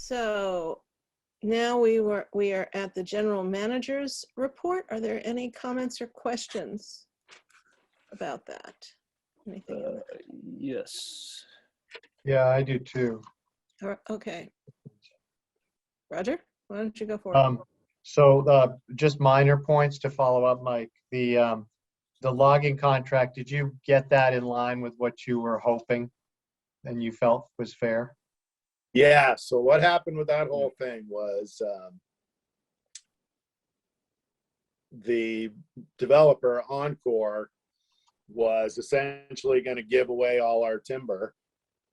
So now we are at the general manager's report. Are there any comments or questions about that? Anything in that? Yes. Yeah, I do too. Okay. Roger, why don't you go for it? So just minor points to follow up, Mike. The logging contract, did you get that in line with what you were hoping and you felt was fair? Yeah, so what happened with that whole thing was the developer, Encore, was essentially going to give away all our timber,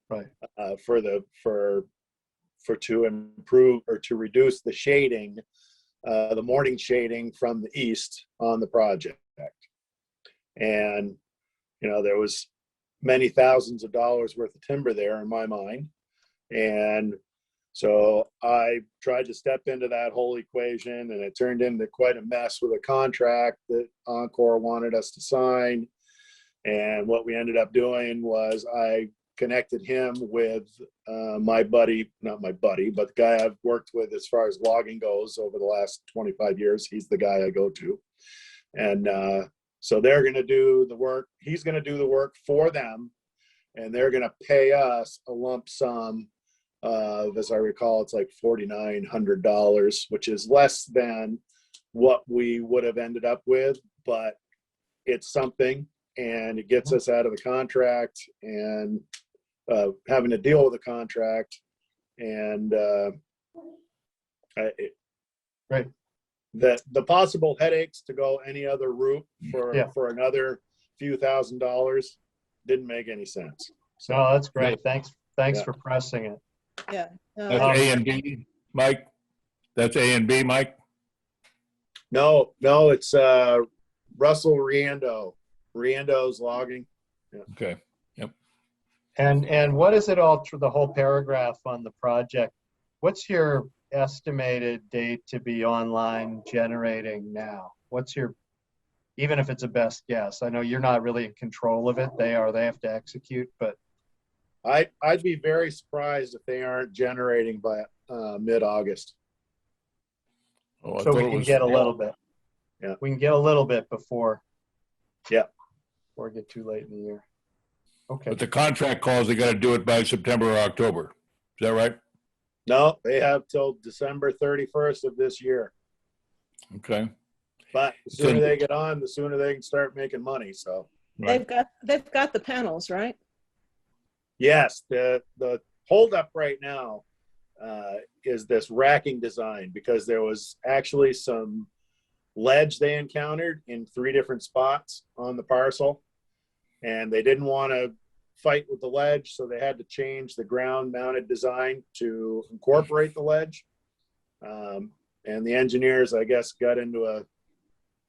Right. To improve or to reduce the shading, the morning shading from the east on the project. And, you know, there was many thousands of dollars worth of timber there in my mind. And so I tried to step into that whole equation, and it turned into quite a mess with a contract that Encore wanted us to sign. And what we ended up doing was I connected him with my buddy, not my buddy, but the guy I've worked with as far as logging goes over the last 25 years. He's the guy I go to. And so they're going to do the work. He's going to do the work for them, and they're going to pay us a lump sum of, as I recall, it's like $4,900, which is less than what we would have ended up with, but it's something, and it gets us out of the contract and having to deal with the contract. And Right. The possible headaches to go any other route for another few $1,000s didn't make any sense. So that's great. Thanks for pressing it. Yeah. That's A and B, Mike? That's A and B, Mike? No, it's Russell Riendo. Riendo's logging. Yeah. Okay. Yep. And what is it all through the whole paragraph on the project? What's your estimated date to be online generating now? What's your, even if it's a best guess? I know you're not really in control of it. They have to execute, but I'd be very surprised if they aren't generating by mid-August. Oh, I so thought we it can was- get a little bit. Yeah. We can get a little bit before. Yeah. Before it get too late in the year. Okay. But the contract calls, they got to do it by September or October. Is that right? No, they have till December 31st of this year. Okay. But the sooner they get on, the sooner they can start making money. So They've got the panels, right? yes, the holdup right now is this racking design, because there was actually some ledge they encountered in 3 different spots on the parcel, and they didn't want to fight with the ledge, so they had to change the ground mounted design to incorporate the ledge. And the engineers, I guess, got into a,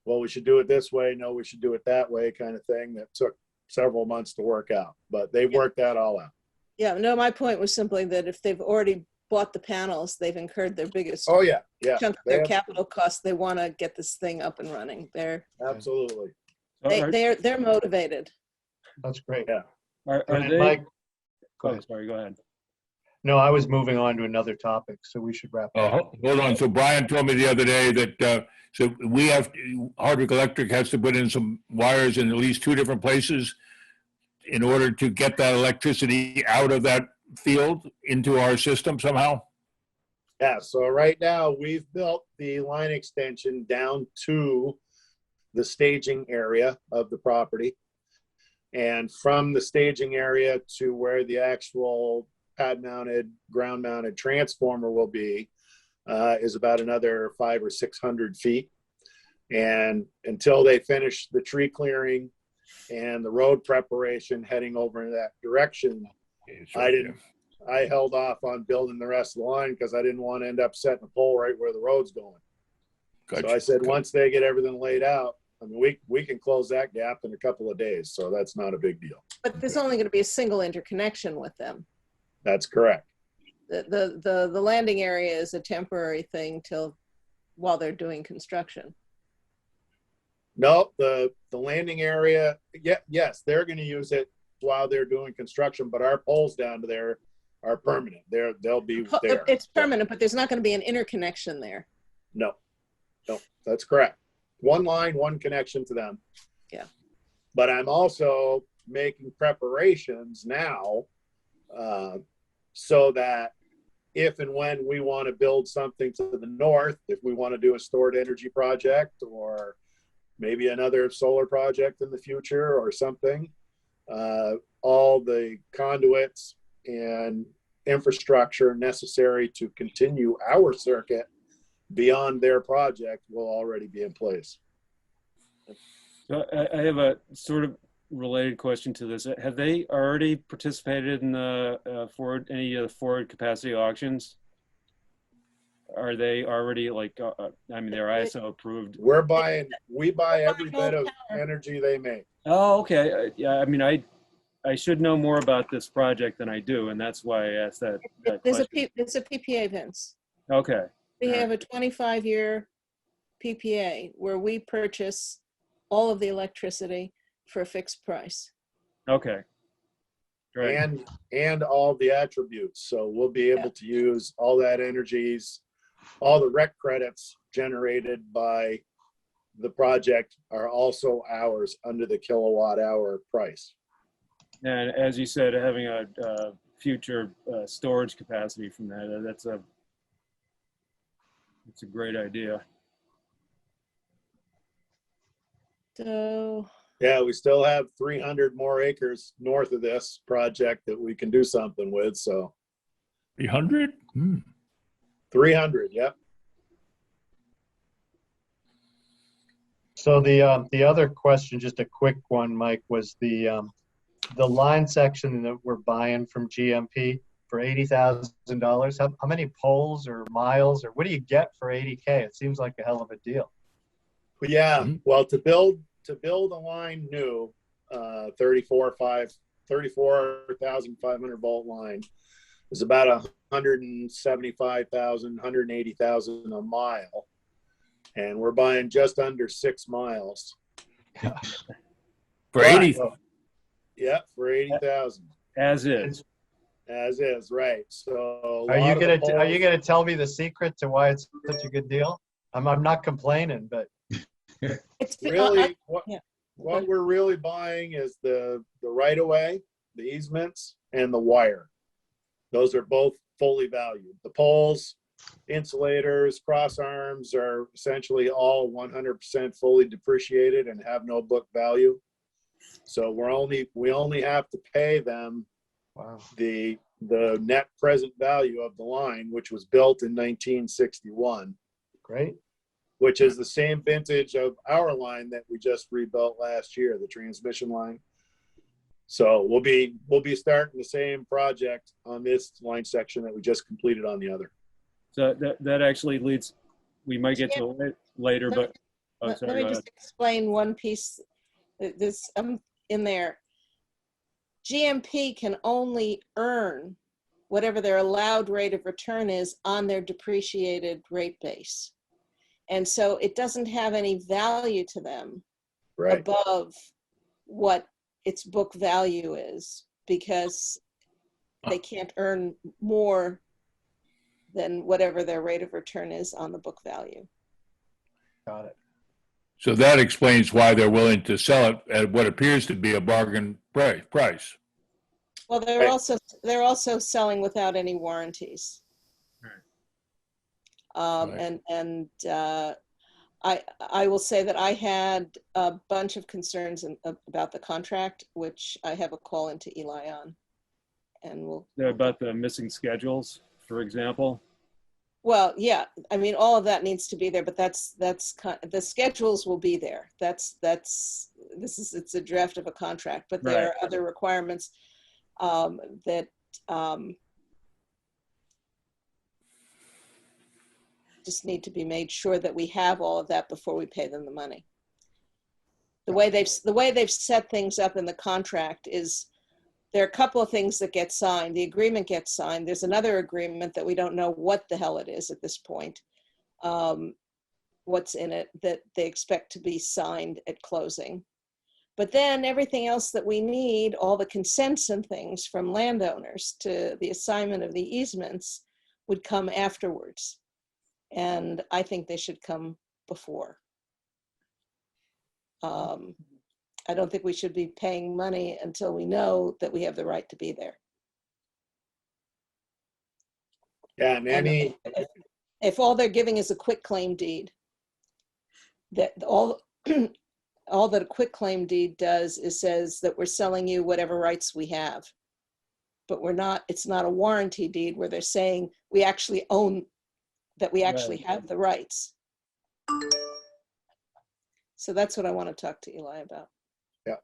well, we should do it this way, no, we should do it that way kind of thing that took several months to work out, but they've worked that all out. Yeah, no, my point was simply that if they've already bought the panels, they've incurred their biggest Oh yeah, chunk of their capital costs. They want to get this thing up and running. absolutely. They're motivated. That's great. Yeah. Are And they? Mike, go Oh, ahead. sorry, go ahead. No, I was moving on to another topic, so we should wrap up. Hold on. So Brian told me the other day that so we have, Hardwick Electric has to put in some wires in at least 2 different places in order to get that electricity out of that field into our system somehow? Yeah, so right now we've built the line extension down to the staging area of the property. And from the staging area to where the actual pad-mounted, ground-mounted transformer will be is about another 500 or 600 feet. And until they finish the tree clearing and the road preparation heading over in that direction, I held off on building the rest of the line because I didn't want to end up setting a pole right where the road's going. Gotcha. So I said, once they get everything laid out, I mean, we can close that gap in a couple of days. So that's not a big deal. But there's only going to be a single interconnection with them. That's correct. The landing area is a temporary thing while they're doing construction. No, the landing area, yes, they're going to use it while they're doing construction, but our poles down to there are permanent. They'll be there. It's permanent, but there's not going to be an interconnection there. No, that's correct. One line, one connection to them. Yeah. But I'm also making preparations now so that if and when we want to build something to the north, if we want to do a stored energy project or maybe another solar project in the future or something, all the conduits and infrastructure necessary to continue our circuit beyond their project will already be in place. So I have a sort of related question to this. Have they already participated in the any of the forward capacity auctions? Are they already like, I mean, they're ISO approved? We buy every bit of energy they make. Oh, okay. Yeah, I mean, I should know more about this project than I do, and that's why I asked that question. It's a PPA, Vince. Okay. We have a 25-year PPA where we purchase all of the electricity for a fixed price. Okay. Great. And all the attributes. So we'll be able to use all that energies, all the rec credits generated by the project are also ours under the kilowatt hour price. And as you said, having a future storage capacity from that, that's a great idea. So Yeah, we still have 300 more acres north of this project that we can do something with. So 300? 300, yep. So the other question, just a quick one, Mike, was the line section that we're buying from GMP for $80,000. How many poles or miles or what do you get for 80K? It seems like a hell of a deal. But yeah, well, to build a line new, 34,500 volt line is about 175,000, 180,000 a mile. And we're buying just under 6 miles. For 80? Yeah, for 80,000. As is. As is, right. So Are you gonna tell me the secret to why it's such a good deal? I'm not complaining, but it's really what we're really buying is the right of way, the easements, and the wire. Those are both fully valued. The poles, insulators, cross arms are essentially all 100% fully depreciated and have no book value. So we only have to pay them the net present value of the line, which was built in 1961. Great. Which is the same vintage of our line that we just rebuilt last year, the transmission line. So we'll be starting the same project on this line section that we just completed on the other. So that actually leads, we might get to it later, but let me just explain one piece. This in there. GMP can only earn whatever their allowed rate of return is on their depreciated rate base. And so it doesn't have any value to them above what its book value is because they can't earn more than whatever their rate of return is on the book value. Got it. So that explains why they're willing to sell it at what appears to be a bargain price. Well, they're also selling without any warranties. Right. I will say that I had a bunch of concerns about the contract, which I have a call into Eli on, and we'll. About the missing schedules, for example. Well, yeah, I mean, all of that needs to be there, but the schedules will be there. It's a draft of a contract, but there are other requirements that just need to be made sure that we have all of that before we pay them the money. The way they've set things up in the contract is there are a couple of things that get signed. The agreement gets signed. There's another agreement that we don't know what the hell it is at this point. What's in it that they expect to be signed at closing. But then everything else that we need, all the consents and things from landowners to the assignment of the easements, would come afterwards. And I think they should come before. I don't think we should be paying money until we know that we have the right to be there. Yeah, and any, If all they're giving is a quitclaim deed, that all that a quitclaim deed does is says that we're selling you whatever rights we have. But it's not a warranty deed where they're saying we actually own, that we actually have the rights. So that's what I want to talk to Eli about. Yeah.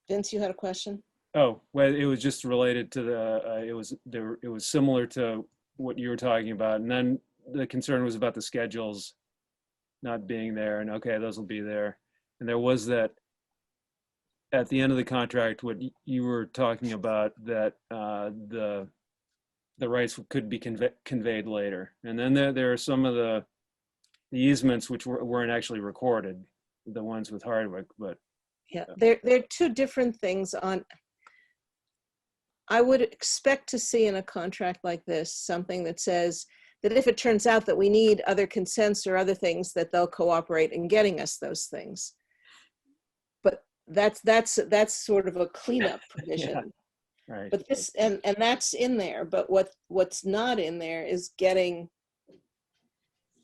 Vince, you had a question? Oh, well, it was just related to it was similar to what you were talking about. And then the concern was about the schedules not being there, and okay, those will be there. And there was that at the end of the contract, what you were talking about, that the rights could be conveyed later. And then there are some of the easements which weren't actually recorded, the ones with Hardwick, but. Yeah, they're two different things. I would expect to see in a contract like this, something that says that if it turns out that we need other consents or other things, that they'll cooperate in getting us those things. But that's sort of a cleanup provision. Yeah, right. But this, and that's in there, but what's not in there is getting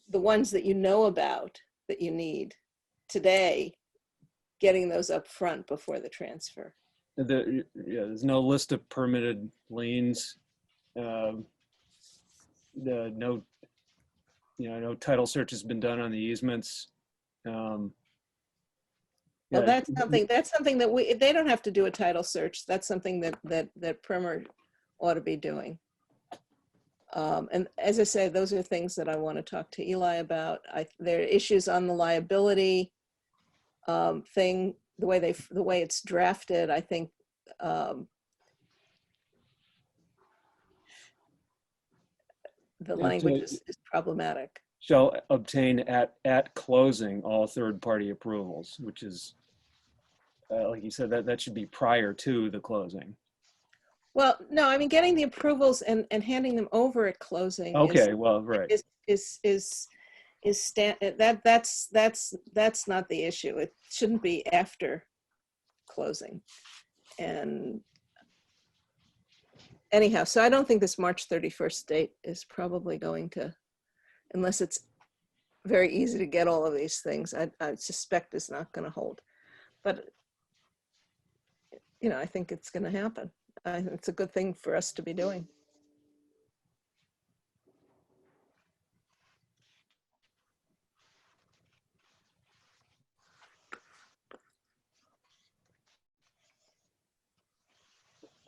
the ones that you know about that you need today, getting those up front before the transfer. There's no list of permitted liens. No title search has been done on the easements. Well, that's something that they don't have to do a title search. That's something that Primer ought to be doing. And as I say, those are things that I want to talk to Eli about. There are issues on the liability thing, the way it's drafted. I think the language is problematic. Shall obtain at closing all third-party approvals, which is, like you said, that should be prior to the closing. Well, no, I mean, getting the approvals and handing them over at closing. Okay, well, right. That's not the issue. It shouldn't be after closing. And anyhow, so I don't think this March 31st date is probably going to, unless it's very easy to get all of these things, I suspect it's not going to hold. But, I think it's going to happen. It's a good thing for us to be doing.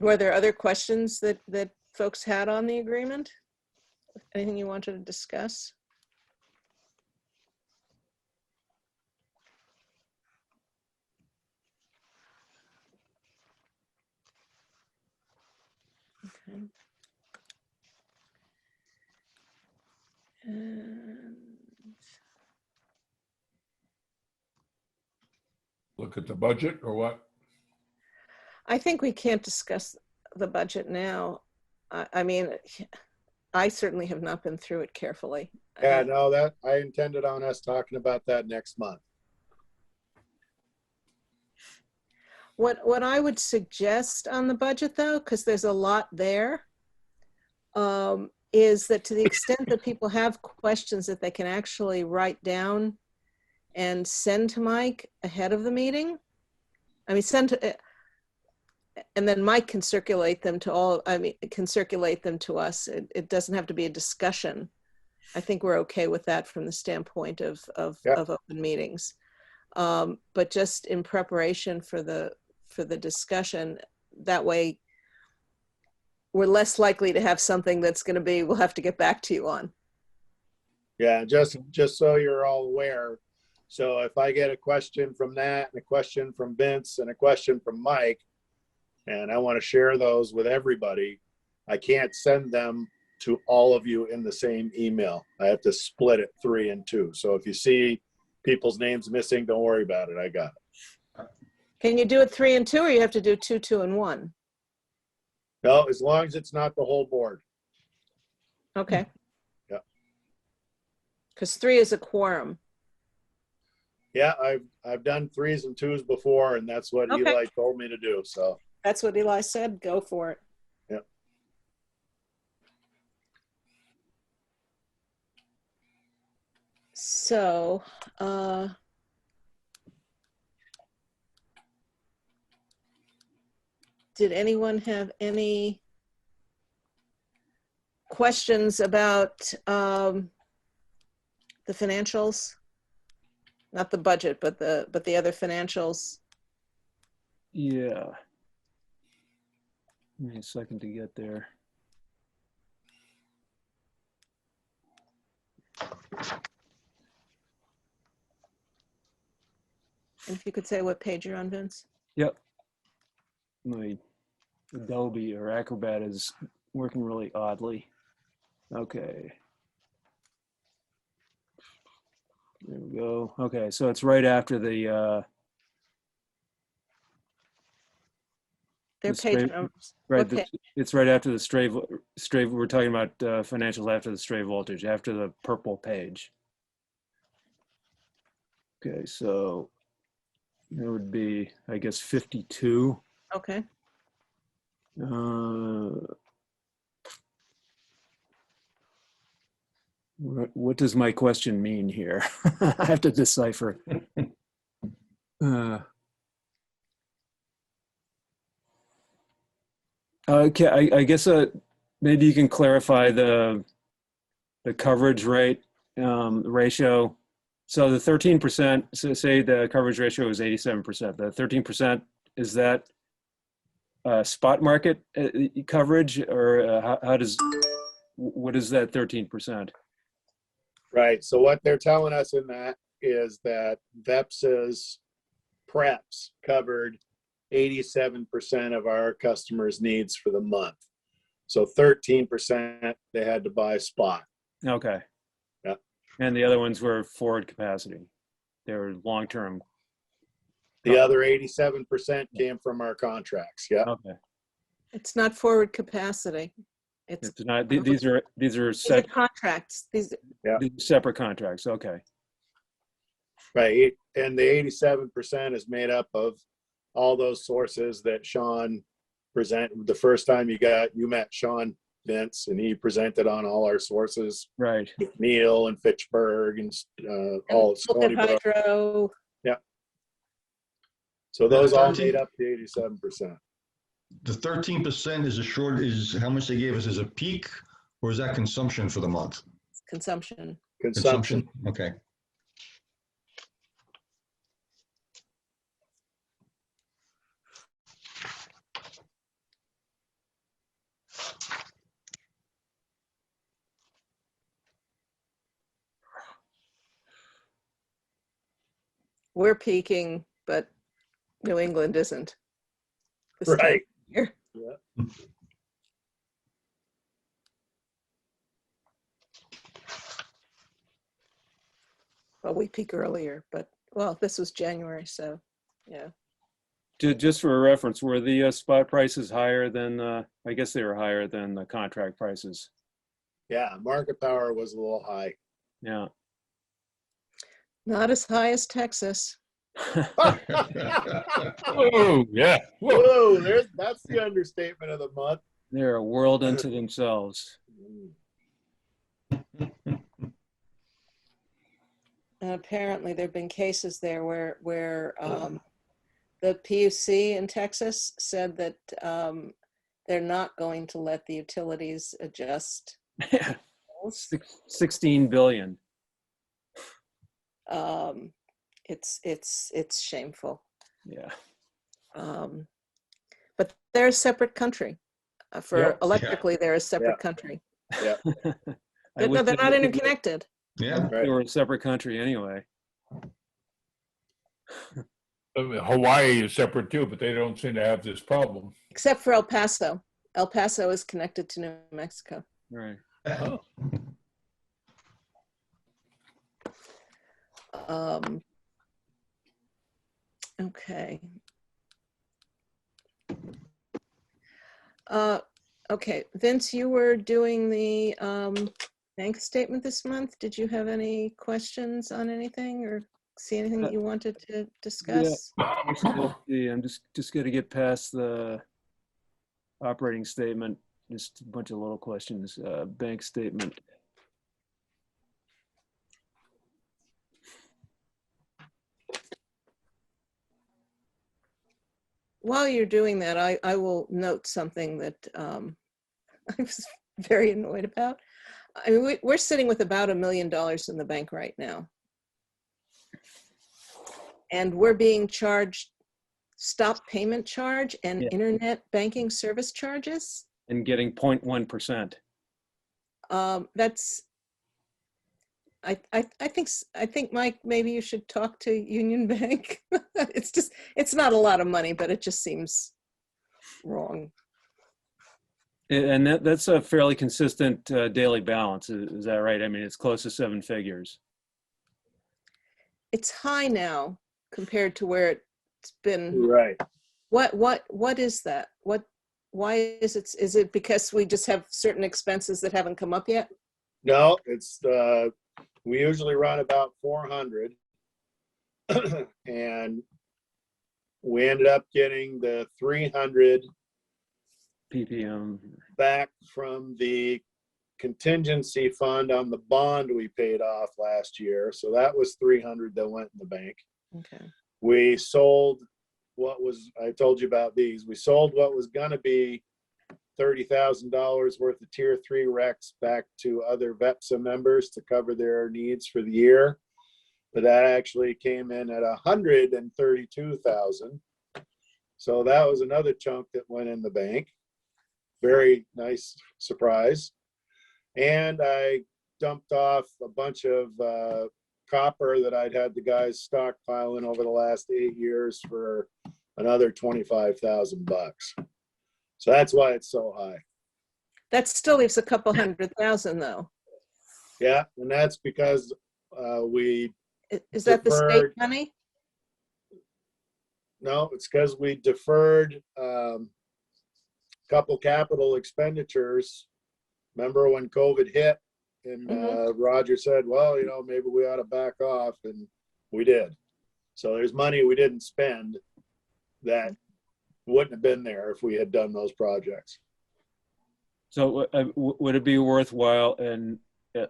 Were there other questions that folks had on the agreement? Anything you wanted to discuss? Okay. And Look at the budget or what? I think we can't discuss the budget now. I mean, I certainly have not been through it carefully. yeah, no, that I intended on us talking about that next month. What I would suggest on the budget, though, because there's a lot there, is that to the extent that people have questions that they can actually write down and send to Mike ahead of the meeting. I mean, and then Mike can circulate them to can circulate them to us. It doesn't have to be a discussion. I think we're okay with that from the standpoint of open meetings. But just in preparation for the discussion, that way we're less likely to have something that's going to be, we'll have to get back to you on. Yeah, just so you're all aware. So if I get a question from Nat and a question from Vince and a question from Mike, and I want to share those with everybody, I can't send them to all of you in the same email. I have to split it 3 and 2. So if you see people's names missing, don't worry about it. I got it. Can you do it 3 and 2, or you have to do 2, 2, and 1? No, as long as it's not the whole board. Okay. Yeah. Because 3 is a quorum. Yeah, I've done 3s and 2s before, and that's what Okay. Eli told me to do. So That's what Eli said. Go for it. yeah. So, did anyone have any questions about the financials? Not the budget, but the other financials. Yeah. Give me a second to get there. And if you could say what page you're on, Vince. Yep. My Adobe or Acrobat is working really oddly. Okay. There we go. Okay, so it's right after the Their the page straight- numbers. right. What page? It's right after the stray. We're talking about financials after the stray voltage, after the purple page. Okay, so it would be, I guess, 52. Okay. What does my question mean here? I have to decipher. Okay, I guess maybe you can clarify the coverage rate ratio. So the 13%, so say the coverage ratio is 87%. The 13%, is that spot market coverage, or what is that 13%? Right. So what they're telling us in that is that Dept's preps covered 87% of our customers' needs for the month. So 13% they had to buy spot. Okay. Yeah. And the other ones were forward capacity. They were long-term. The other 87% came from our contracts. Yeah. Okay. It's not forward capacity. It's It's not, these are these are set, contracts. These separate contracts. Okay. Right. And the 87% is made up of all those sources that Sean presented. The first time you met Sean, Vince, and he presented on all our sources, Right. Neil and Fitchburg and all look Stony at Brook. hydro. So those all made up the 87%. The 13% is how much they gave us as a peak, or is that consumption for the month? Consumption. Consumption. Okay. We're peaking, but New England isn't. this time Right. of year. Yeah. Well, we peak earlier, but well, this was January, so yeah. Just for a reference, were the spot prices higher than, I guess they were higher than the contract prices? Yeah. Market power was a little high. Yeah. Not as high as Texas. Oh, yeah. Whoa. Whoa, that's the understatement of the month. They're a world unto themselves. And apparently there have been cases there where the PUC in Texas said that they're not going to let the utilities adjust. 16 billion. It's shameful. Yeah. But they're a separate country. For Yep. electrically, they're a separate Yeah. country. Yeah. I No, wish they're not interconnected. Yeah. they were a separate country anyway. Hawaii is separate too, but they don't seem to have this problem. Except for El Paso. El Paso is connected to New Mexico. Right. Oh. Okay. Okay, Vince, you were doing the bank statement this month. Did you have any questions on anything or see anything that you wanted to discuss? Yeah, I'm just gonna get past the operating statement. Just a bunch of little questions. Bank statement. While you're doing that, I will note something that I was very annoyed about. I mean, we're sitting with about $1 million in the bank right now. And we're being charged stop payment charge and Yeah. internet banking service charges. And getting 0.1%. That's, I think, Mike, maybe you should talk to Union Bank. It's not a lot of money, but it just seems wrong. And that's a fairly consistent daily balance. Is that right? I mean, it's close to 7 figures. It's high now compared to where it's been. Right. What is that? Why is it because we just have certain expenses that haven't come up yet? No, it's we usually run about 400, and we ended up getting the 300 PPM. back from the contingency fund on the bond we paid off last year. So that was 300 that went in the bank. Okay. We sold what was, I told you about these. We sold what was going to be $30,000 worth of tier 3 RECs back to other VEPSA members to cover their needs for the year. But that actually came in at 132,000. So that was another chunk that went in the bank. Very nice surprise. And I dumped off a bunch of copper that I'd had the guys stockpiling over the last 8 years for another 25,000 bucks. So that's why it's so high. That still leaves a couple $100,000 though. Yeah, and that's because we Is that the state deferred. money? No, it's because we deferred a couple capital expenditures. Remember when COVID hit and Roger said, well, you know, maybe we ought to back off, and we did. So there's money we didn't spend that wouldn't have been there if we had done those projects. So would it be worthwhile, and you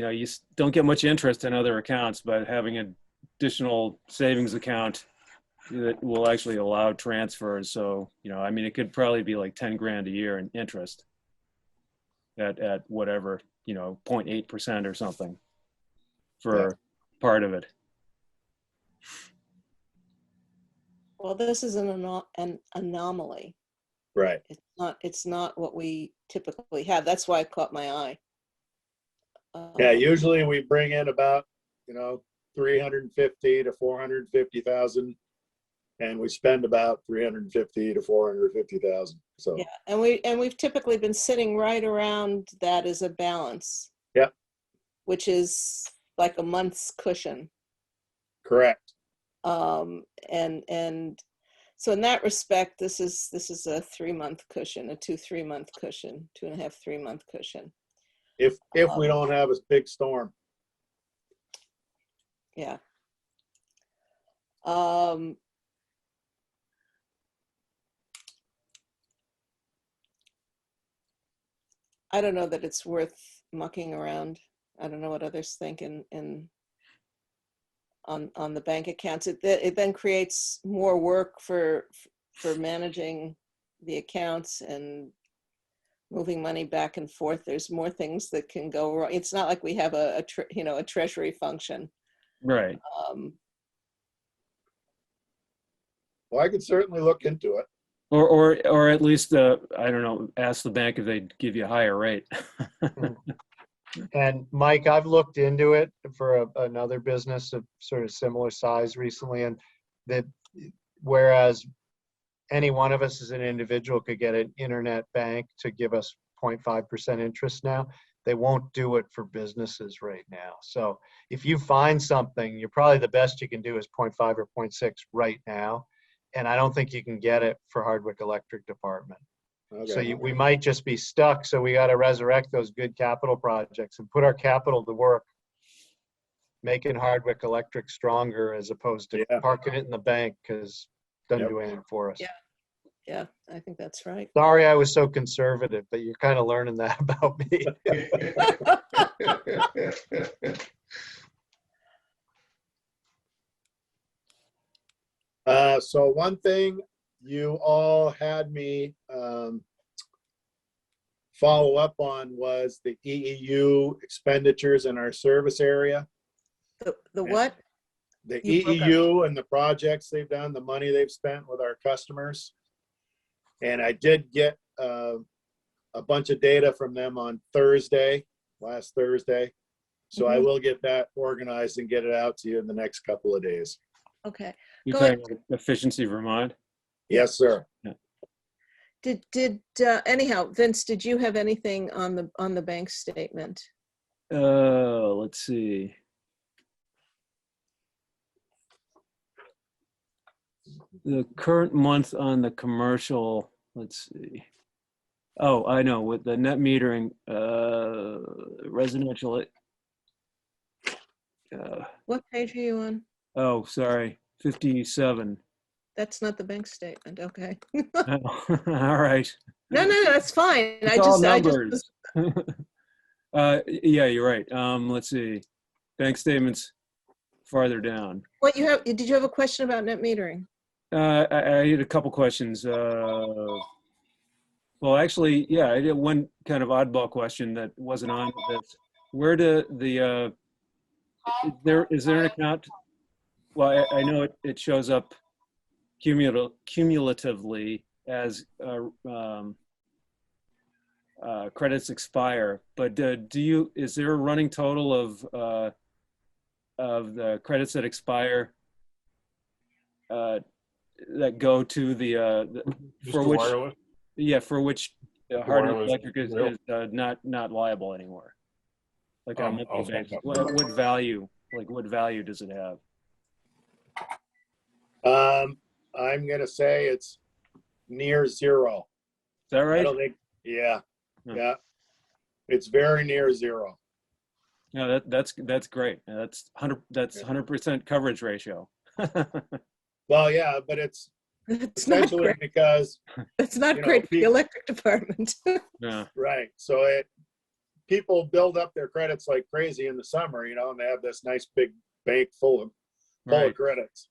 know, you don't get much interest in other accounts, but having an additional savings account that will actually allow transfers. So, you know, I mean, it could probably be like 10 grand a year in interest at whatever, you know, 0.8% or something for part of it. Well, this is an anomaly. Right. It's not what we typically have. That's why it caught my eye. Yeah, usually we bring in about, you know, 350 to 450,000, and we spend about 350 to 450,000. So yeah, and we've typically been sitting right around that as a balance. Yep. Which is like a month's cushion. Correct. And so in that respect, this is a 3-month cushion, a 2-3-month cushion, 2.5, 3-month cushion. If we don't have a big storm. Yeah. I don't know that it's worth mucking around. I don't know what others think on the bank accounts. It then creates more work for managing the accounts and moving money back and forth. There's more things that can go wrong. It's not like we have a treasury function. Right. Well, I could certainly look into it. Or at least, I don't know, ask the bank if they'd give you a higher rate. And Mike, I've looked into it for another business of sort of similar size recently, and that whereas any one of us as an individual could get an internet bank to give us 0.5% interest now. They won't do it for businesses right now. So if you find something, you're probably the best you can do is 0.5 or 0.6 right now. And I don't think you can get it for Hardwick Electric Department. So Okay. we might just be stuck. So we got to resurrect those good capital projects and put our capital to work, making Hardwick Electric stronger as opposed to Yeah. parking it in the bank because it doesn't Yep. do anything for us. Yeah. Yeah, I think that's right. Sorry I was so conservative, but you're kind of learning that about me. So one thing you all had me follow up on was the EEU expenditures in our service area. The what? The You broke up. EEU and the projects they've done, the money they've spent with our customers. And I did get a bunch of data from them on last Thursday. So I Mhm. will get that organized and get it out to you in the next couple of days. Okay. You're Go talking about Efficiency Vermont? Yes, sir. Anyhow, Vince, did you have anything on the bank statement? Let's see. The current month on the commercial, let's see. Oh, I know, with the net metering, residential. What page are you on? Oh, sorry, 57. That's not the bank statement. Okay. All right. No, that's fine. It's all numbers. Yeah, you're right. Let's see. Bank statements farther down. Did you have a question about net metering? I had a couple questions. Well, actually, yeah, I did one kind of oddball question that wasn't on this. Where do the, is there an account? Well, I know it shows up cumulatively as credits expire, but is there a running total of the credits that expire that go to for which Hardwick Electric is not liable anymore, like on a monthly basis? What value, what value does it have? I'm gonna say it's near zero. Is that right? I don't think, yeah, Huh. yeah. It's very near zero. No, that's great. That's 100% coverage ratio. Well, yeah, but it's It's not essentially great. because, It's not you know, great for the people- electric department. Yeah. right, so people build up their credits like crazy in the summer, and they have this nice big bank full of Right. credits.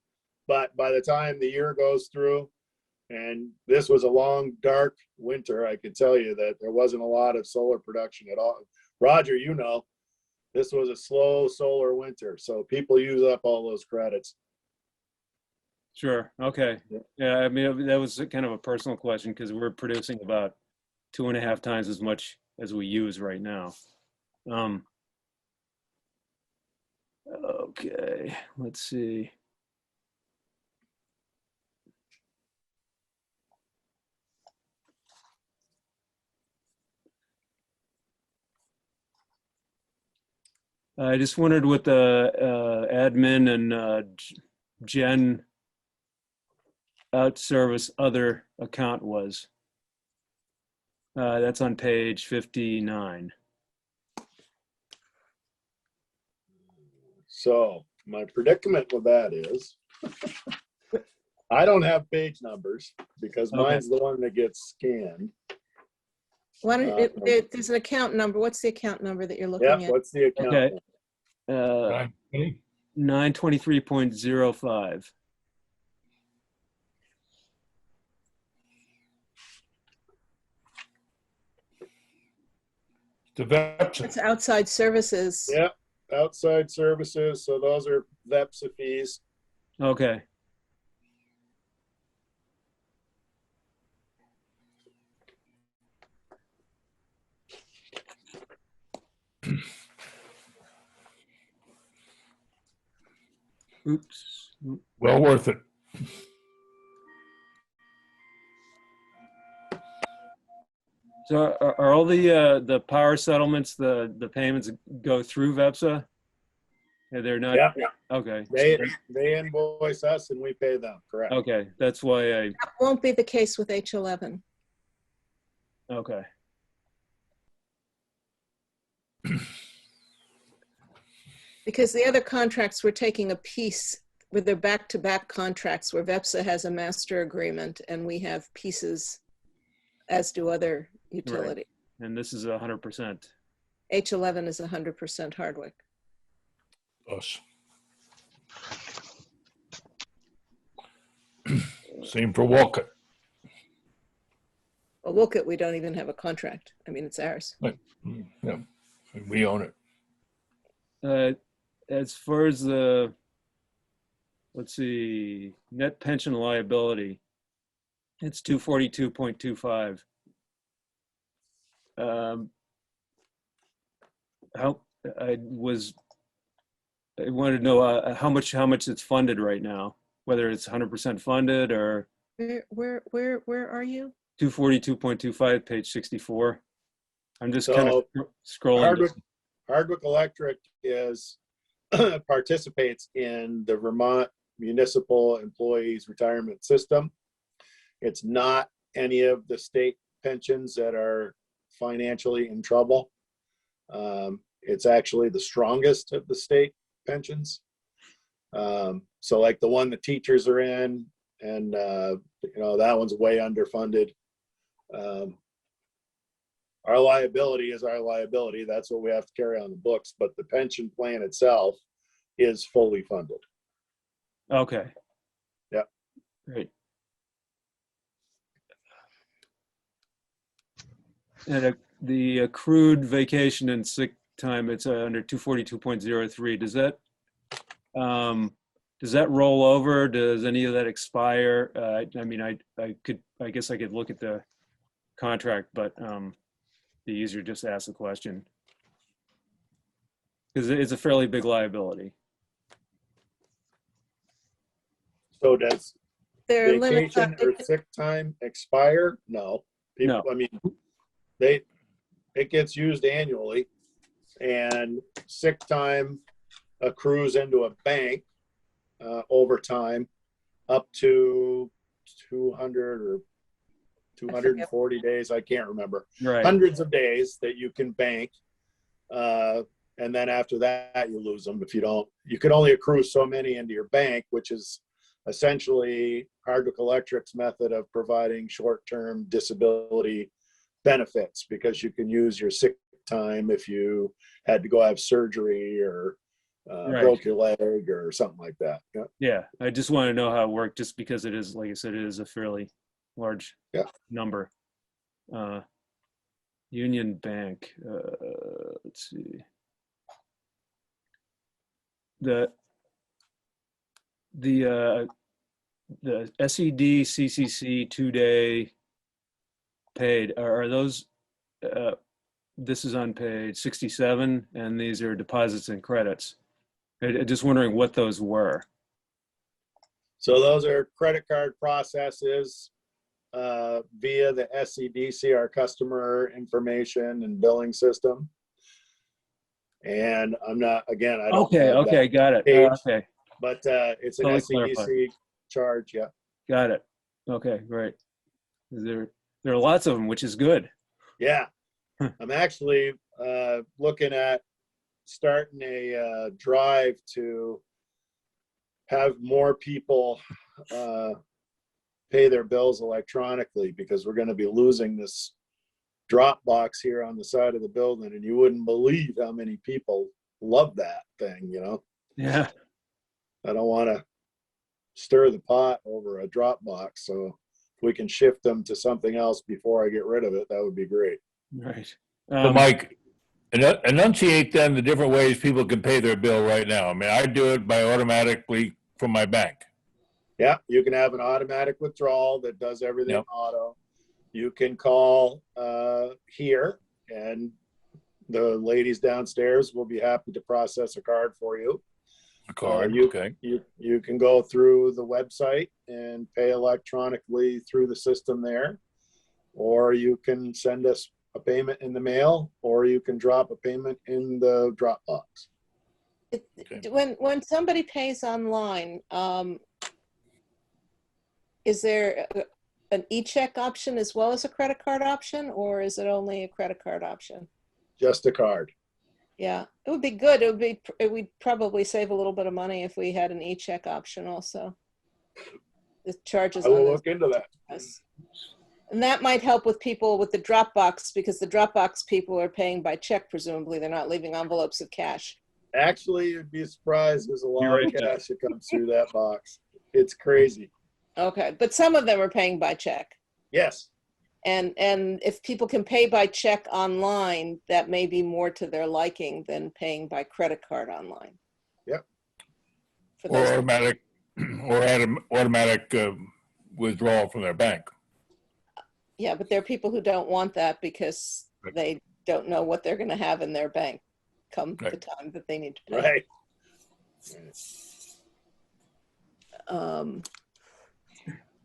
But by the time the year goes through, and this was a long, dark winter, I can tell you that there wasn't a lot of solar production at all. Roger, this was a slow solar winter, so people use up all those credits. Sure. Okay. Yeah. I mean, that was kind of a personal question because we're producing about 2.5 times as much as we use right now. Okay. Let's see. I just wondered what the admin and Jen out service other account was. That's on page 59. So my predicament with that is I don't have page numbers because Okay. mine's the one that gets scanned. Why don't, there's an account number. What's the account number that you're looking Yeah, at? what's the account? Okay. number? 923.05. The Dept. It's outside services. Yeah, outside services. So those are VEPSA fees. Okay. Oops. Well worth it. So are all the power settlements, the payments go through VEPSA? They're not, Yeah, okay. they invoice us and we pay them, correct? Okay, that's why That won't be the case with H11. okay. Because the other contracts, we're taking a piece with their back-to-back contracts where VEPSA has a master agreement and we have pieces, as do other utility. And this is 100%. H11 is 100% Hardwick. Us. Same for Walcott. Well, Wilkett, we don't even have a contract. I mean, it's ours. Yeah, we own it. As far as the, let's see, net pension liability, it's 242.25. How I wanted to know how much it's funded right now, whether it's 100% funded or Where are you? 242.25, page 64. I'm just So, kind of scrolling. Hardwick Electric is participates in the Vermont Municipal Employees Retirement System. It's not any of the state pensions that are financially in trouble. It's actually the strongest of the state pensions. So like the one the teachers are in, and that one's way underfunded. Our liability is our liability. That's what we have to carry on the books, but the pension plan itself is fully funded. Okay. Yep. Great. And the accrued vacation and sick time, it's under 242.03. Does that roll over? Does any of that expire? I mean, I guess I could look at the contract, but be easier just to ask the question. Because it's a fairly big liability. So does There are limits vacation on or sick time expire? No. People, No. I mean, it gets used annually, and sick time accrues into a bank over time up to 200 or 240 days. I can't remember. Right. Hundreds of days that you can bank. And then after that, you lose them. If you don't, you can only accrue so many into your bank, which is essentially Hardwick Electric's method of providing short-term disability benefits, because you can use your sick time if you had to go have surgery or broke your leg or something like that. Yeah. Yeah. I just want to know how it worked, just because it is, like I said, it is a fairly large number. Union Bank. Let's see. The SED CCC 2-day paid, are those, this is on page 67, and these are deposits and credits. Just wondering what those were. So those are credit card processes via the SEDC, our customer information and billing system. And I'm not, again, I don't have Okay, that got it. page, Okay, but it's an Totally SEDC clarified. charge, yeah. got it. Okay, great. There are lots of them, which is good. Yeah. I'm actually looking at starting a drive to have more people pay their bills electronically, because we're going to be losing this drop box here on the side of the building, and you wouldn't believe how many people love that thing. Yeah. I don't want to stir the pot over a drop box, so if we can shift them to something else before I get rid of it, that would be great. Right. So Mike, enunciate then the different ways people can pay their bill right now. I mean, I do it by automatically from my bank. Yeah, you can have an automatic withdrawal that does everything auto. You can call here, and the ladies downstairs will be happy to process a card for you. A card, okay. You can go through the website and pay electronically through the system there, or you can send us a payment in the mail, or you can drop a payment in the Dropbox. When somebody pays online, is there an e-check option as well as a credit card option, or is it only a credit card option? Just a card. Yeah, it would be good. We'd probably save a little bit of money if we had an e-check option also. The charges I will on look into that. this. And that might help with people with the Dropbox, because the Dropbox people are paying by check, presumably. They're not leaving envelopes of cash. Actually, you'd be surprised. There's a lot You're of right, cash that comes through that box. It's crazy. Okay, but some of them are paying by check. Yes. And if people can pay by check online, that may be more to their liking than paying by credit card online. Yep. For Or those, automatic withdrawal from their bank. yeah, but there are people who don't want that because Right. they don't know what they're going to have in their bank come Right. the time that they need to pay. Right.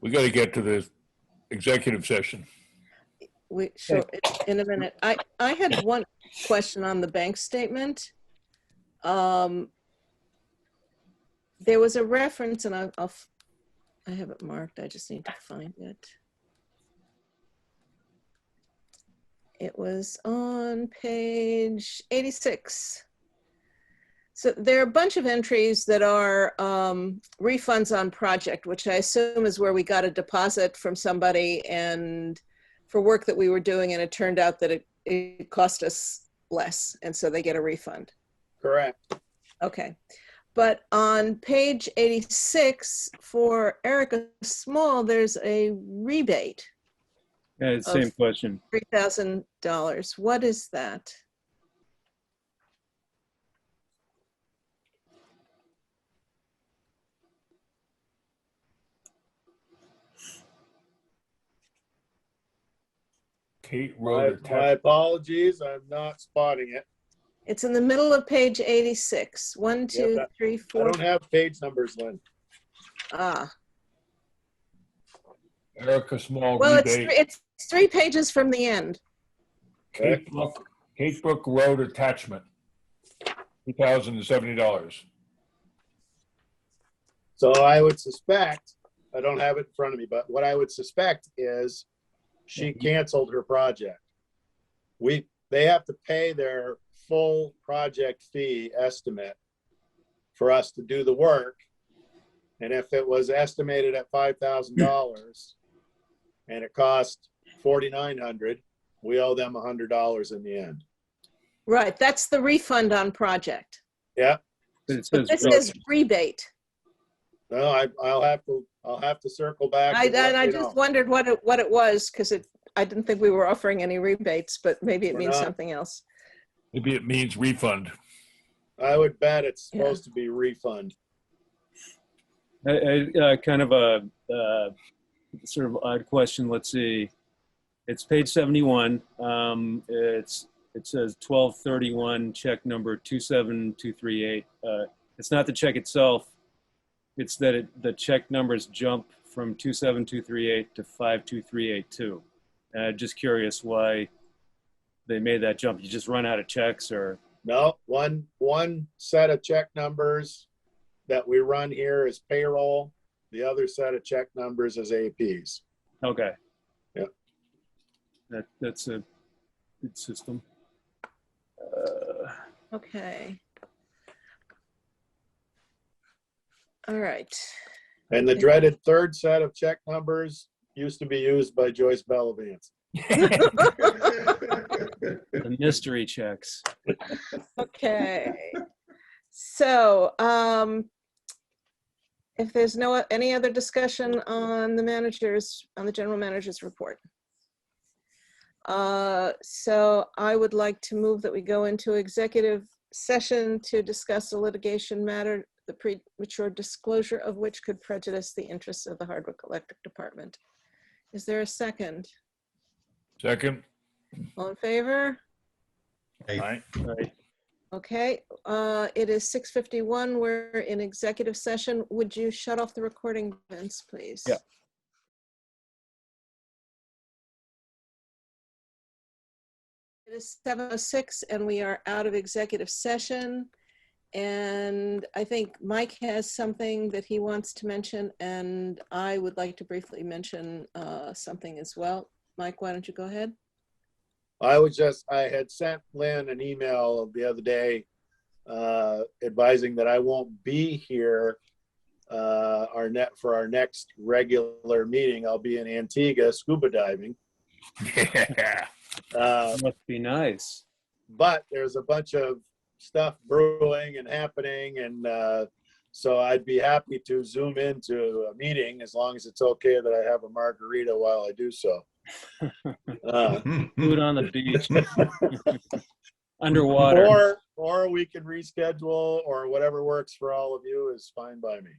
We got to get to the executive session. Sure, in a minute. I had one question on the bank statement. There was a reference, and I have it marked. I just need to find it. It was on page 86. So there are a bunch of entries that are refunds on project, which I assume is where we got a deposit from somebody and for work that we were doing, and it turned out that it cost us less, and so they get a refund. Correct. Okay. But on page 86 for Erica Small, there's a rebate. Yeah, it's the same question. $3,000. What is that? Kate My, wrote a my apologies. I'm not spotting it. It's in the middle of page 86. 1, 2, that- 3, I 4. don't have page numbers, Lynn. Ah, Erica Small well, rebate. it's 3 pages from the end. Kate Brook Road attachment, $2,070. So I would suspect, I don't have it in front of me, but what I would suspect is she canceled her project. They have to pay their full project fee estimate for us to do the work. And if it was estimated at $5,000 and it cost $4,900, we owe them $100 in the end. Right, that's the refund on project. Yeah. But it But says this is rebate. No, I'll have to circle back. I and let I you just know. wondered what it was, because I didn't think we were offering any rebates, but maybe it We're means not. something else. Maybe it means refund. I would bet it's Yeah. supposed to be refund. kind of a sort of odd question. Let's see. It's page 71. It says 1231 check number 27238. It's not the check itself. It's that the check numbers jump from 27238 to 52382. Just curious why they made that jump. You just run out of checks, or? No, one set of check numbers that we run here is payroll. The other set of check numbers is APs. Okay. Yep. That's a good system. Okay. All right. And the dreaded third set of check numbers used to be used by Joyce Bellavance. The mystery checks. Okay. So, if there's any other discussion on the general manager's report. So I would like to move that we go into executive session to discuss a litigation matter, the premature disclosure of which could prejudice the interests of the Hardwick Electric Department. Is there a second? Second. All in favor? Aye. Right. Okay, it is 6:51. We're in executive session. Would you shut off the recording, Vince, please? Yeah. It is 7:06 and we are out of executive session. And I think Mike has something that he wants to mention, and I would like to briefly mention something as well. Mike, why don't you go ahead? I had sent Lynn an email the other day advising that I won't be here for our next regular meeting. I'll be in Antigua scuba diving. Yeah. Must be nice. But there's a bunch of stuff brewing and happening, and so I'd be happy to zoom into a meeting as long as it's okay that I have a margarita while I do so. Food on the beach. Underwater. Or we can reschedule, or whatever works for all of you is fine by me.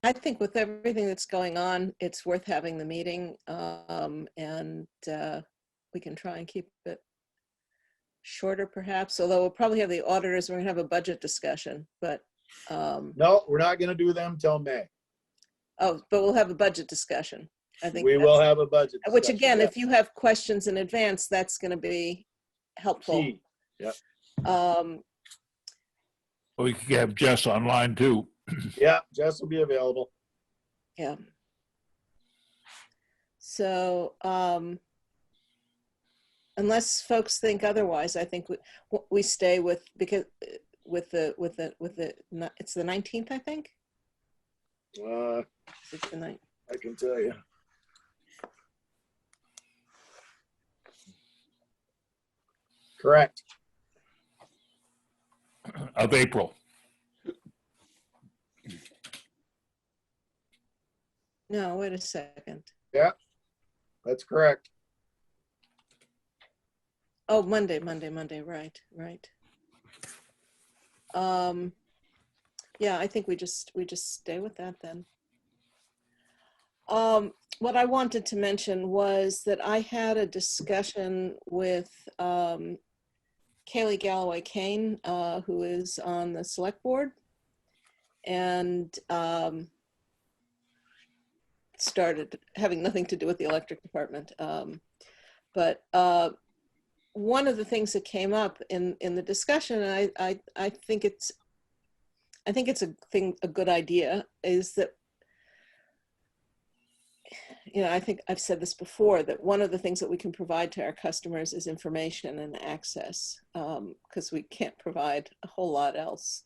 I think with everything that's going on, it's worth having the meeting, and we can try and keep it shorter perhaps, although we'll probably have the auditors, we're gonna have a budget discussion, but No, we're not going to do them till May. oh, but we'll have a budget discussion. I think We will have a budget discussion. which again, yeah. if you have questions in advance, that's going to be helpful. Key. Yep. We could have Jess online too. Yeah, Jess will be available. Yeah. So unless folks think otherwise, I think we stay with, because it's the 19th, I think. It's the 9th. I can tell you. Correct. Of April. No, wait a second. Yeah, that's correct. Oh, Monday, right. Yeah, I think we just stay with that then. What I wanted to mention was that I had a discussion with Kaylee Galloway Kane, who is on the select board, and started having nothing to do with the electric department. But one of the things that came up in the discussion, and I think it's a good idea, is that, you know, I think I've said this before, that one of the things that we can provide to our customers is information and access, because we can't provide a whole lot else.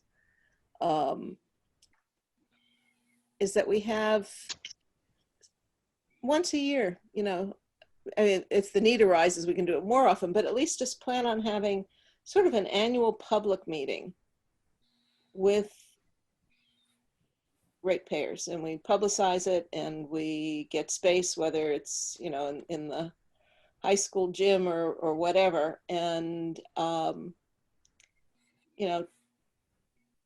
Is that we have once a year, you know, I mean, if the need arises, we can do it more often, but at least just plan on having sort of an annual public meeting with ratepayers, and we publicize it, and we get space, whether it's, you know, in the high school gym or whatever, and you know,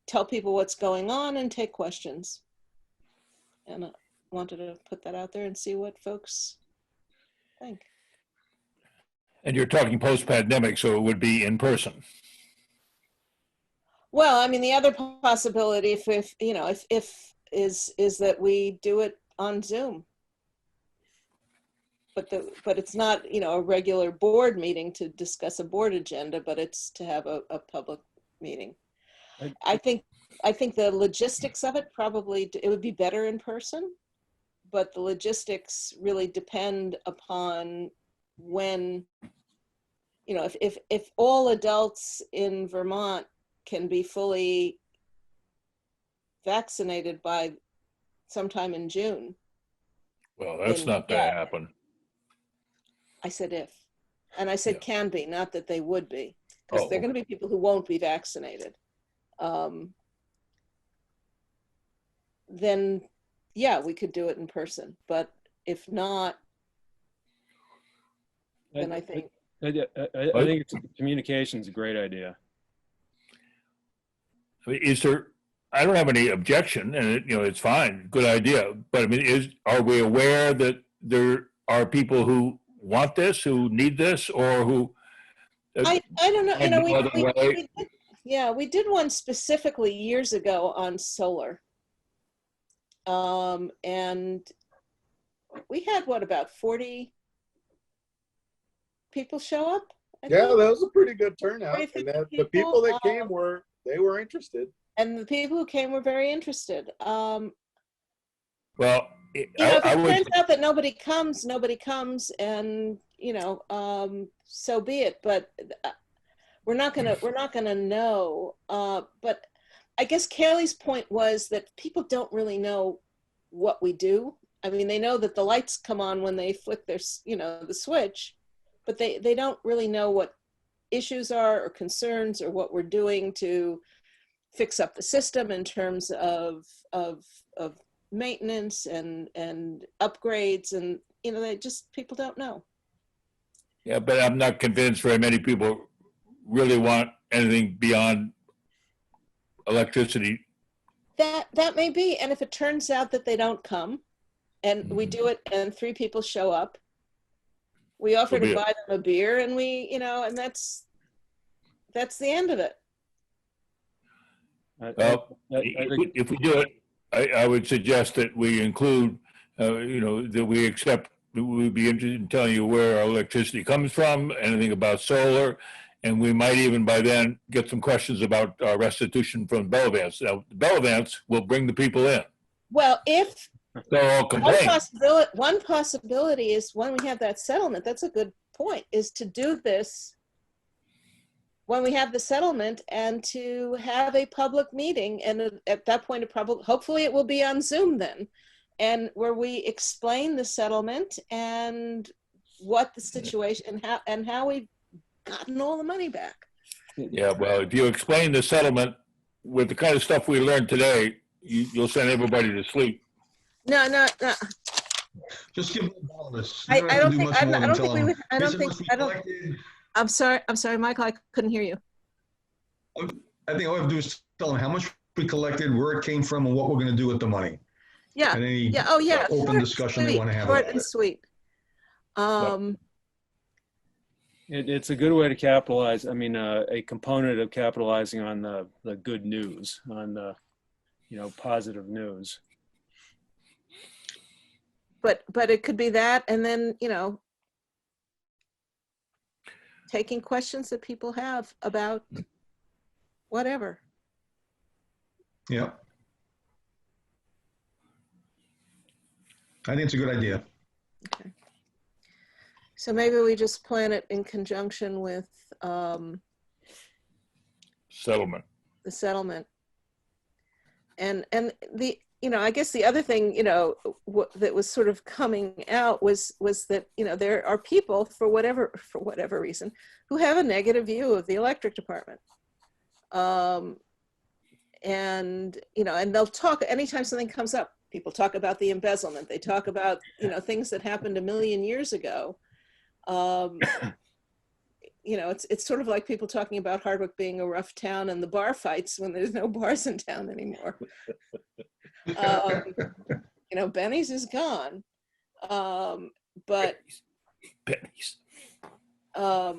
tell people what's going on and take questions. And I wanted to put that out there and see what folks think. And you're talking post-pandemic, so it would be in person. Well, I mean, the other possibility, if you know, if is that we do it on Zoom. But it's not, you know, a regular board meeting to discuss a board agenda, but it's to have a public meeting. I think the logistics of it, probably it would be better in person, but the logistics really depend upon when, you know, if all adults in Vermont can be fully vaccinated by sometime in June. Well, that's then, not going to happen. I said if, and I said Yeah. can be, not that they would be, because Oh, there are going to be people who won't be vaccinated. Then, yeah, we could do it in person. But if not, then I think. I think communication is a great idea. I mean, I don't have any objection, and you know, it's fine, good idea. But I mean, are we aware that there are people who want this, who need this, or who? I don't know. You know, way? we did one specifically years ago on solar. And we had, what, about 40 people show up? I Yeah, think? that was a pretty good turnout. 40, And 50 the people that people, came they were interested. And the people who came were very interested. Well, You know, if I it would, turns out that nobody comes, and so be it. But we're not gonna know. But I guess Kelly's point was that people don't really know what we do. I mean, they know that the lights come on when they flick the switch, but they don't really know what issues are or concerns or what we're doing to fix up the system in terms of maintenance and upgrades, and people don't know. yeah, but I'm not convinced very many people really want anything beyond electricity. That may be, and if it turns out that they don't come, and we do it, and 3 people show up, we offer to buy them a beer, and and that's the end of it. Well, if we do it, I would suggest that we include, that we accept, we'd be interested in telling you where our electricity comes from, anything about solar, and we might even by then get some questions about restitution from Bellavance. Now, Bellavance will bring the people in. Well, if They'll all complain. one possibility is when we have that settlement, that's a good point, is to do this when we have the settlement and to have a public meeting. And at that point, hopefully it will be on Zoom then, and where we explain the settlement and what the situation and how we've gotten all the money back. Yeah, well, if you explain the settlement with the kind of stuff we learned today, you'll send everybody to sleep. No. Just give them a bonus. I don't think. I'm sorry, Michael, I couldn't hear you. I think all we have to do is tell them how much we collected, where it came from, and what we're going to do with the money. Yeah. And any open discussion they want to have. Short and sweet. It's a good way to capitalize. I mean, a component of capitalizing on the good news, on the positive news. But it could be that, and then taking questions that people have about whatever. Yeah. I think it's a good idea. Okay. So maybe we just plan it in conjunction with Settlement. the settlement. And the I guess the other thing that was sort of coming out was that there are people for whatever reason who have a negative view of the electric department. And they'll talk anytime something comes up. People talk about the embezzlement. They talk about things that happened a million years ago. It's sort of like people talking about Hardwick being a rough town and the bar fights when there's no bars in town anymore. Benny's is gone. But Pennies. I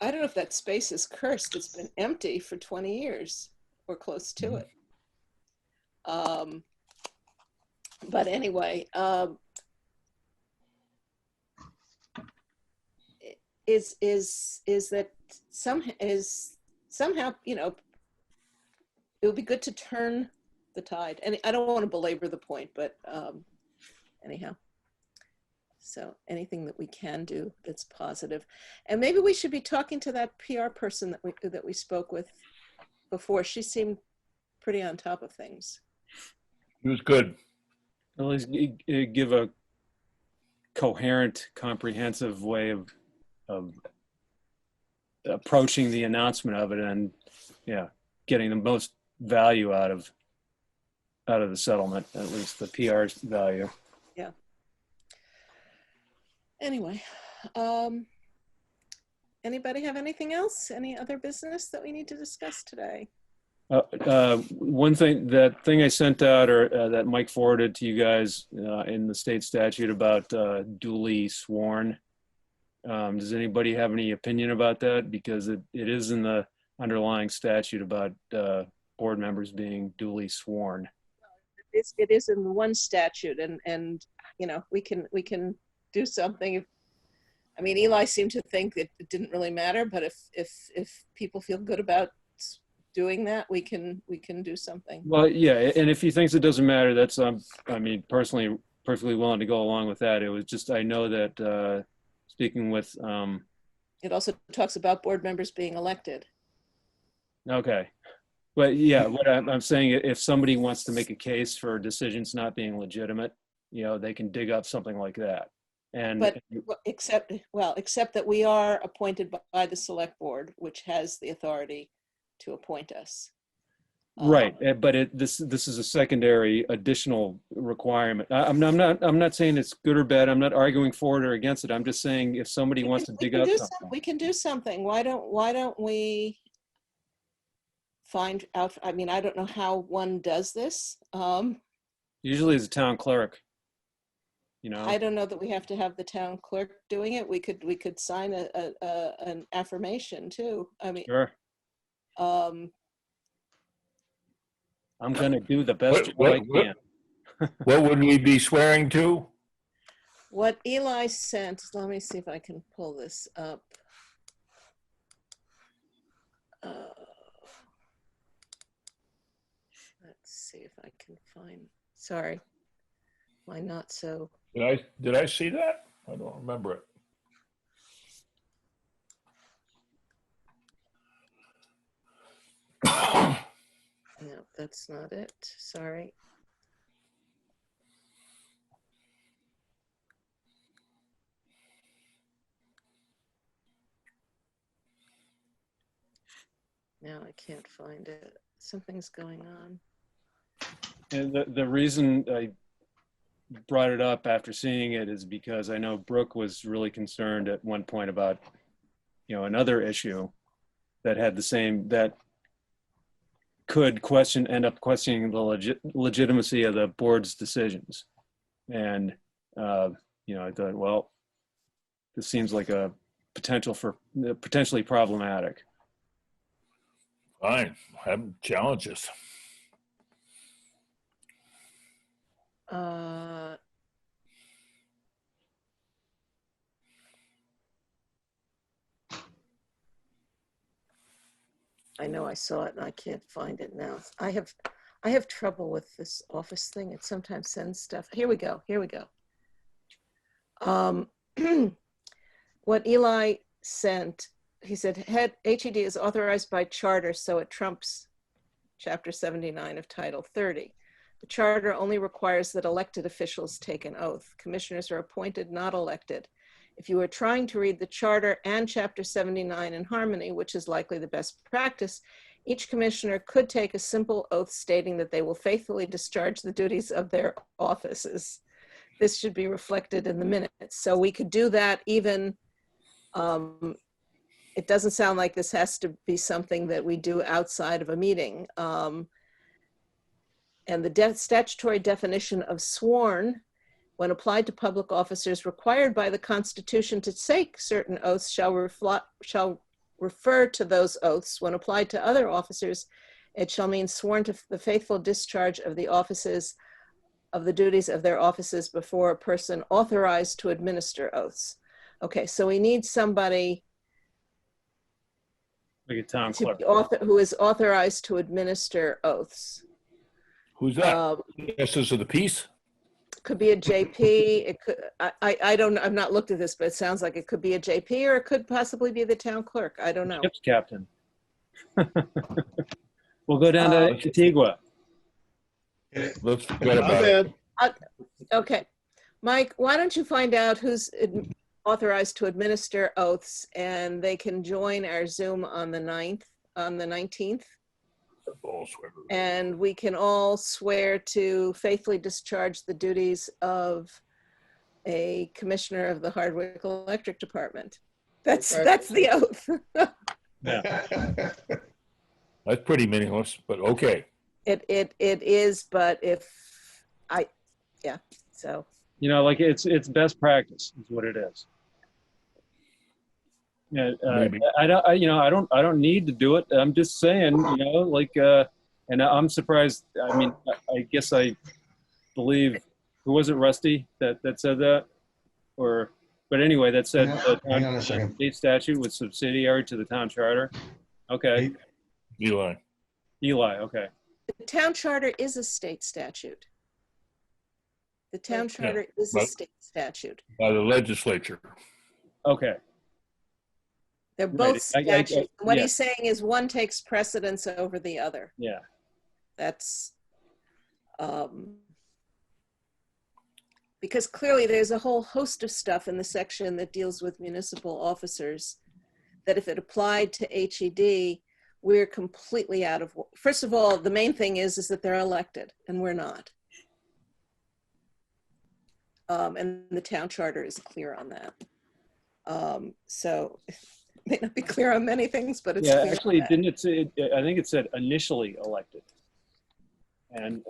don't know if that space is cursed. It's been empty for 20 years or close to it. But anyway, is that somehow it would be good to turn the tide. And I don't want to belabor the point, but anyhow. So anything that we can do that's positive. And maybe we should be talking to that PR person that we spoke with before. She seemed pretty on top of things. It was good. At least give a coherent, comprehensive way of approaching the announcement of it, and getting the most value out of the settlement, at least the PR's value. Yeah. Anyway, anybody have anything else? Any other business that we need to discuss today? One thing, that thing I sent out, or that Mike forwarded to you guys in the state statute about duly sworn. Does anybody have any opinion about that? Because it is in the underlying statute about board members being duly sworn. it is in one statute, and we can do something. I mean, Eli seemed to think that it didn't really matter, but if people feel good about doing that, we can do something. Well, yeah, and if he thinks it doesn't matter, that's I mean, personally, perfectly willing to go along with that. It was just I know that speaking with It also talks about board members being elected. okay, but yeah, what I'm saying, if somebody wants to make a case for decisions not being legitimate, they can dig up something like that. And But except that we are appointed by the select board, which has the authority to appoint us. right, but this is a secondary additional requirement. I'm not saying it's good or bad. I'm not arguing for it or against it. I'm just saying if somebody wants to dig up something, we can do something. Why don't we find out? I mean, I don't know how one does this. usually as a town clerk, I don't know that we have to have the town clerk doing it. We could sign an affirmation too. I mean, sure. I'm gonna do the best job What- I can. What would we be swearing to? what Eli sent, let me see if I can pull this up. Let's see if I can find, sorry, why not so, Did I see that? I don't remember it. no, that's not it, sorry. Now I can't find it. Something's going on. And the reason I brought it up after seeing it is because I know Brooke was really concerned at one point about, another issue that had the same, that could end up questioning the legitimacy of the board's decisions. And, I thought, well, this seems like a potentially problematic. Fine, have challenges. I know I saw it and I can't find it now. I have trouble with this Office thing. It sometimes sends stuff. Here we go. What Eli sent, he said, HED is authorized by charter, so it trumps Chapter 79 of Title 30. The charter only requires that elected officials take an oath. Commissioners are appointed, not elected. If you are trying to read the charter and Chapter 79 in harmony, which is likely the best practice, each commissioner could take a simple oath stating that they will faithfully discharge the duties of their offices. This should be reflected in the minutes. So we could do that even, it doesn't sound like this has to be something that we do outside of a meeting. And the statutory definition of sworn, when applied to public officers required by the Constitution to take certain oaths, shall refer to those oaths. When applied to other officers, it shall mean sworn to the faithful discharge of the duties of their offices before a person authorized to administer oaths. Okay, so we need somebody Like a town clerk. who is authorized to administer oaths. Who's that? Justice of the Peace? Could be a JP. It could. I don't. I've not looked at this, but it sounds like it could be a JP, or it could possibly be the town clerk. I don't know. Ship's captain. We'll go down to Antigua. Let's forget Not about it. bad. Okay, Mike. Why don't you find out who's authorized to administer oaths, and they can join our Zoom on the 19th. And we can all swear to faithfully discharge the duties of a commissioner of the Hardwick Electric Department. That's the oath. Yeah. That's pretty meaningless, but okay. It is, but so. Like it's best practice is what it is. Yeah, Maybe. I don't need to do it. I'm just saying, and I'm surprised. I mean, I guess I believe, who was it, Rusty, that said that? Or, but anyway, that said Hang on a second. state statute was subsidiary to the town charter. Okay, Eli. Eli, okay. The town charter is a state statute. The town charter is a but- state statute. By the legislature. Okay, They're Right. both statutes. What yeah. he's saying is one takes precedence over the other. yeah. That's because clearly there's a whole host of stuff in the section that deals with municipal officers that if it applied to HED, we're completely out of, first of all, the main thing is that they're elected and we're not. And the town charter is clear on that. So it may not be clear on many things, but it's Yeah, clear actually, on that. didn't it say, I think it said initially elected. And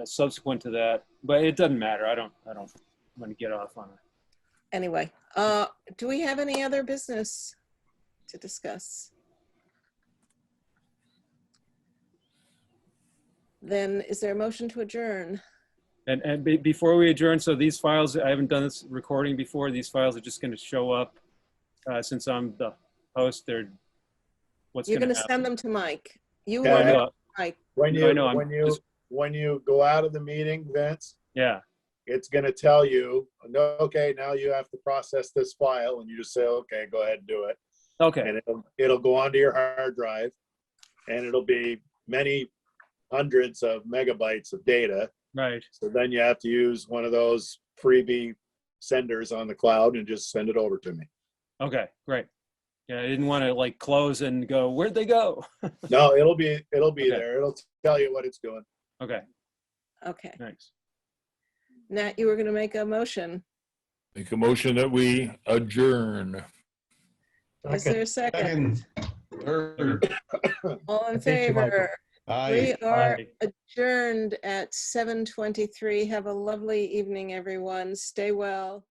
subsequent to that, but it doesn't matter. I don't want to get off on it. Anyway, do we have any other business to discuss? Then is there a motion to adjourn? And before we adjourn, so these files, I haven't done this recording before. These files are just going to show up since I'm the host. What's You're going going to to happen? send them to Mike. You Yeah, want I to know. Mike. When I know, I'm when you go out of the meeting, Vince, Yeah. it's going to tell you, no, okay, now you have to process this file, and you just say, okay, go ahead and do it. Okay. And it'll go onto your hard drive, and it'll be many hundreds of megabytes of data. Right. So then you have to use one of those freebie senders on the cloud and just send it over to me. Okay. Great. Yeah, I didn't want to like close and go, where'd they go? No, it'll be Okay. there. It'll tell you what it's doing. Okay. Okay. Thanks. Nat, you were going to make a motion. Make a motion that we adjourn. Is there a second? Third. All in I beat you, Michael. favor? Aye. We are Aye. adjourned at 7:23. Have a lovely evening, everyone. Stay well.